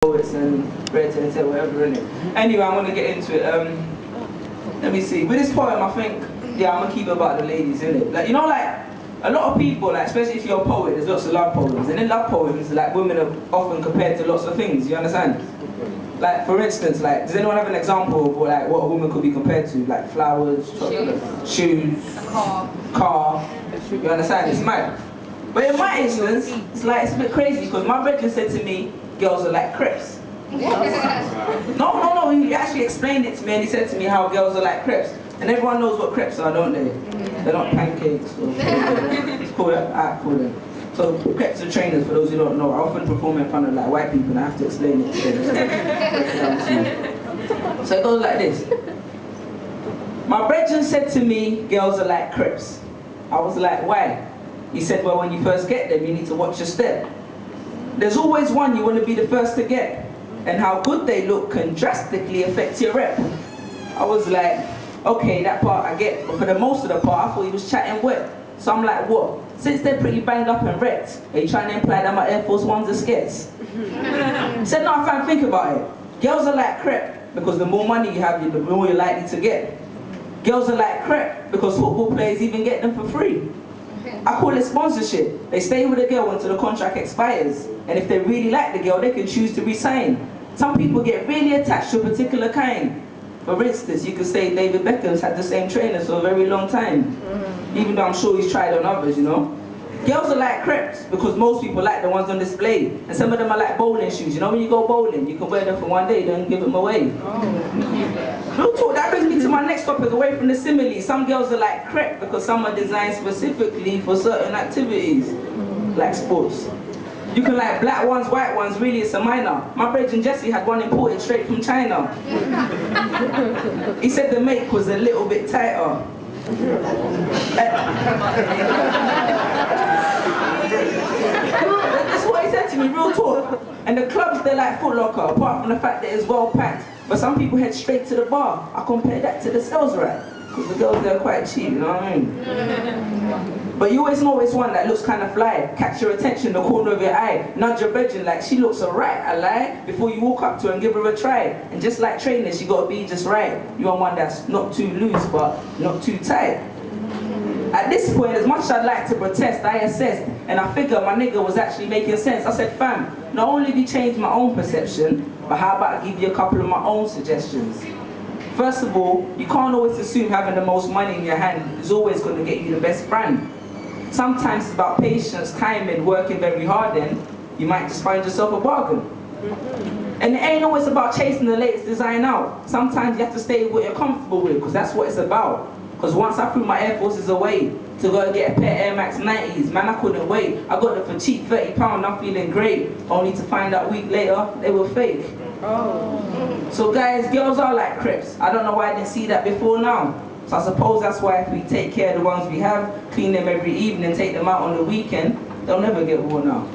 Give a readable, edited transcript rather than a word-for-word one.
poets and red and whatever in it. Anyway, I'm gonna get into it. Let me see. With this poem, I think, yeah, I'm gonna keep it about the ladies in it. Like, you know, like a lot of people, like especially if you're a poet, there's lots of love poems, and in love poems, like women are often compared to lots of things. You understand? Like for instance, like does anyone have an example of like what a woman could be compared to? Like flowers, chocolate, shoes, a car. You understand? It's mad. But in my instance, it's like it's a bit crazy because my brother said to me, girls are like crepes. No, he actually explained it to me and he said to me how girls are like crepes. And everyone knows what crepes are, don't they? They're not pancakes. It's called I call them. So crepes are trainers, for those who don't know. I often perform in front of like white people and I have to explain it to them. So it goes like this. My brethren said to me, girls are like crepes. I was like, why? He said, well, when you first get them, you need to watch your step. There's always one you want to be the first to get. And how good they look can drastically affect your rep. I was like, okay, that part I get. But for the most of the part, I thought he was chatting wet. So I'm like, what? Since they're pretty banged up and wrecked, are you trying to imply that my Air Force Ones are skets? He said, no, fam, think about it. Girls are like crepe because the more money you have, the more you're likely to get. Girls are like crepe because football players even get them for free. I call it sponsorship. They stay with a girl until the contract expires. And if they really like the girl, they can choose to resign. Some people get really attached to a particular kind. For instance, you could say David Beckham's had the same trainers for a very long time. Even though I'm sure he's tried on others, you know. Girls are like crepes because most people like the ones on display. And some of them are like bowling shoes. You know when you go bowling, you can wear them for one day, then give them away. Real talk, that brings me to my next topic, away from the simile. Some girls are like crepe because some are designed specifically for certain activities, like sports. You can like black ones, white ones, really it's a minor. My brother Jesse had one imported straight from China. He said the make was a little bit tighter. That's what he said to me, real talk. And the clubs, they're like Foot Locker, apart from the fact that it's well packed. But some people head straight to the bar. I compare that to the sales rep. Because the girls, they're quite cheap, you know what I mean? But you always know it's one that looks kind of fly. Catch your attention, the corner of your eye. Nudge your bedroom like she looks alright, I lie. Before you walk up to her and give her a try. And just like trainers, you gotta be just right. You want one that's not too loose, but not too tight. At this point, as much as I'd like to protest, I assessed, and I figured my nigga was actually making sense. I said, fam, not only have you changed my own perception, but how about I give you a couple of my own suggestions? First of all, you can't always assume having the most money in your hand is always going to get you the best brand. Sometimes it's about patience, timing, working very hard, then you might just find yourself a bargain. And it ain't always about chasing the latest design out. Sometimes you have to stay with what you're comfortable with, because that's what it's about. Because once I threw my Air Forces away to go and get a pair of Air Max 90s, man, I couldn't wait. I got them for cheap, £30, I'm feeling great. Only to find out a week later, they were fake. So guys, girls are like crepes. I don't know why I didn't see that before now. So I suppose that's why if we take care of the ones we have, clean them every evening, take them out on the weekend, they'll never get worn out.